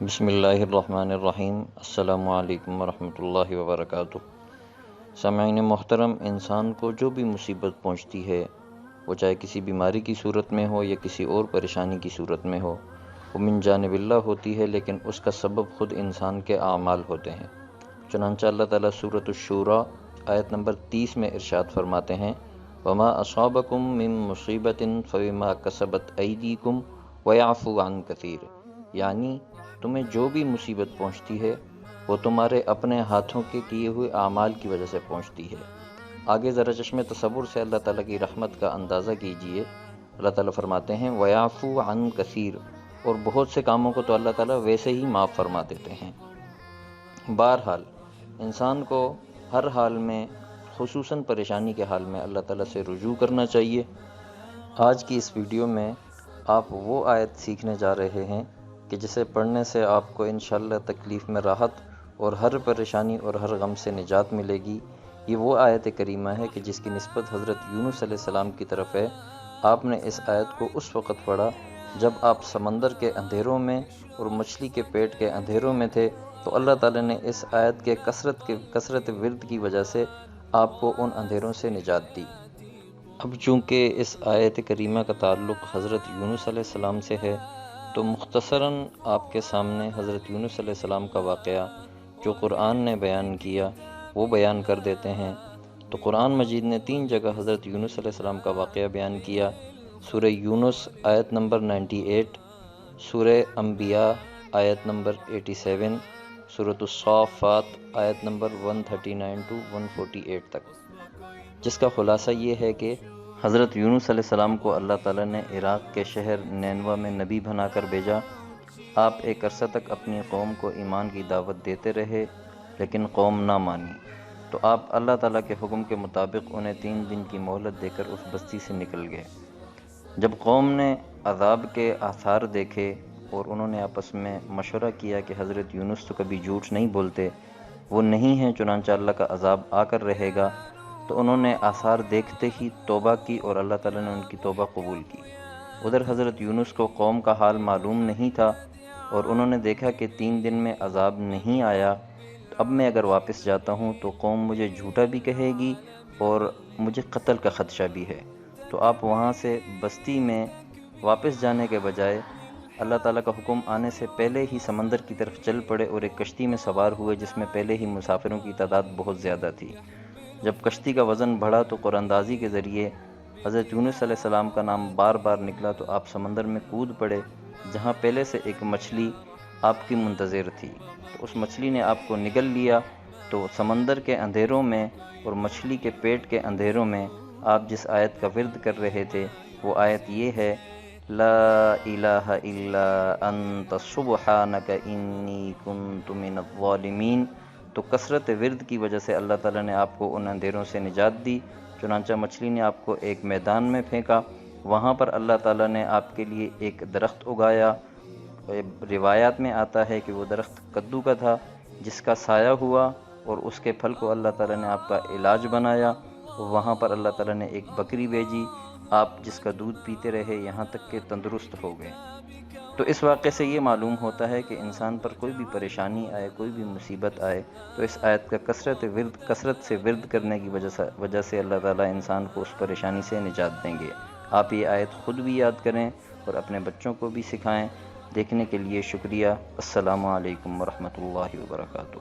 بسم اللہ الرحمن الرحیم۔ السلام علیکم ورحمۃ اللہ وبرکاتہ۔ سامعین محترم، انسان کو جو بھی مصیبت پہنچتی ہے، وہ چاہے کسی بیماری کی صورت میں ہو یا کسی اور پریشانی کی صورت میں ہو، وہ من جانب اللہ ہوتی ہے، لیکن اس کا سبب خود انسان کے اعمال ہوتے ہیں۔ چنانچہ اللہ تعالیٰ سورۃ الشورى آیت نمبر 30 میں ارشاد فرماتے ہیں، وما اصابکم من مصیبت فبما کسبت ایدیکم ویعفو عن کثیر، یعنی تمہیں جو بھی مصیبت پہنچتی ہے وہ تمہارے اپنے ہاتھوں کے کیے ہوئے اعمال کی وجہ سے پہنچتی ہے۔ آگے ذرا چشم تصور سے اللہ تعالیٰ کی رحمت کا اندازہ کیجئے۔ اللہ تعالیٰ فرماتے ہیں وَيَعْفُو عَن كَثِيرٍ، اور بہت سے کاموں کو تو اللہ تعالیٰ ویسے ہی معاف فرما دیتے ہیں۔ بہرحال انسان کو ہر حال میں، خصوصاً پریشانی کے حال میں، اللہ تعالیٰ سے رجوع کرنا چاہیے۔ آج کی اس ویڈیو میں آپ وہ آیت سیکھنے جا رہے ہیں کہ جسے پڑھنے سے آپ کو انشاءاللہ تکلیف میں راحت اور ہر پریشانی اور ہر غم سے نجات ملے گی۔ یہ وہ آیت کریمہ ہے کہ جس کی نسبت حضرت یونس علیہ السلام کی طرف ہے۔ آپ نے اس آیت کو اس وقت پڑھا جب آپ سمندر کے اندھیروں میں اور مچھلی کے پیٹ کے اندھیروں میں تھے، تو اللہ تعالیٰ نے اس آیت کے کثرت ورد کی وجہ سے آپ کو ان اندھیروں سے نجات دی۔ اب چونکہ اس آیت کریمہ کا تعلق حضرت یونس علیہ السلام سے ہے، تو مختصراً آپ کے سامنے حضرت یونس علیہ السلام کا واقعہ جو قرآن نے بیان کیا وہ بیان کر دیتے ہیں۔ تو قرآن مجید نے 3 جگہ حضرت یونس علیہ السلام کا واقعہ بیان کیا۔ سورہ یونس آیت نمبر 98، سورہ انبیاء آیت نمبر 87، سورۃ الصافات آیت نمبر 139 to 148 تک، جس کا خلاصہ یہ ہے کہ حضرت یونس علیہ السلام کو اللہ تعالیٰ نے عراق کے شہر نینوا میں نبی بنا کر بھیجا۔ آپ ایک عرصہ تک اپنی قوم کو ایمان کی دعوت دیتے رہے، لیکن قوم نہ مانی، تو آپ اللہ تعالیٰ کے حکم کے مطابق انہیں 3 دن کی مہلت دے کر اس بستی سے نکل گئے۔ جب قوم نے عذاب کے آثار دیکھے اور انہوں نے آپس میں مشورہ کیا کہ حضرت یونس تو کبھی جھوٹ نہیں بولتے، وہ نہیں ہیں، چنانچہ اللہ کا عذاب آ کر رہے گا، تو انہوں نے آثار دیکھتے ہی توبہ کی اور اللہ تعالیٰ نے ان کی توبہ قبول کی۔ ادھر حضرت یونس کو قوم کا حال معلوم نہیں تھا اور انہوں نے دیکھا کہ 3 دن میں عذاب نہیں آیا، تو اب میں اگر واپس جاتا ہوں تو قوم مجھے جھوٹا بھی کہے گی اور مجھے قتل کا خدشہ بھی ہے۔ تو آپ وہاں سے بستی میں واپس جانے کے بجائے اللہ تعالیٰ کا حکم آنے سے پہلے ہی سمندر کی طرف چل پڑے اور ایک کشتی میں سوار ہوئے جس میں پہلے ہی مسافروں کی تعداد بہت زیادہ تھی۔ جب کشتی کا وزن بڑھا تو قراندازی کے ذریعے حضرت یونس علیہ السلام کا نام بار بار نکلا، تو آپ سمندر میں کود پڑے جہاں پہلے سے ایک مچھلی آپ کی منتظر تھی۔ تو اس مچھلی نے آپ کو نگل لیا، تو سمندر کے اندھیروں میں اور مچھلی کے پیٹ کے اندھیروں میں آپ جس آیت کا ورد کر رہے تھے وہ آیت یہ ہے، لا الہ الا انت سبحانک انی کنت من الظالمین۔ تو کثرت ورد کی وجہ سے اللہ تعالیٰ نے آپ کو ان اندھیروں سے نجات دی۔ چنانچہ مچھلی نے آپ کو ایک میدان میں پھینکا، وہاں پر اللہ تعالیٰ نے آپ کے لیے ایک درخت اگایا۔ روایات میں آتا ہے کہ وہ درخت کدو کا تھا، جس کا سایہ ہوا اور اس کے پھل کو اللہ تعالیٰ نے آپ کا علاج بنایا۔ وہاں پر اللہ تعالیٰ نے ایک بکری بھیجی، آپ جس کا دودھ پیتے رہے یہاں تک کہ تندرست ہو گئے۔ تو اس واقعے سے یہ معلوم ہوتا ہے کہ انسان پر کوئی بھی پریشانی آئے، کوئی بھی مصیبت آئے، تو اس آیت کا کثرت سے ورد کرنے کی وجہ سے اللہ تعالیٰ انسان کو اس پریشانی سے نجات دیں گے۔ آپ یہ آیت خود بھی یاد کریں اور اپنے بچوں کو بھی سکھائیں۔ دیکھنے کے لیے شکریہ۔ السلام علیکم ورحمۃ اللہ وبرکاتہ۔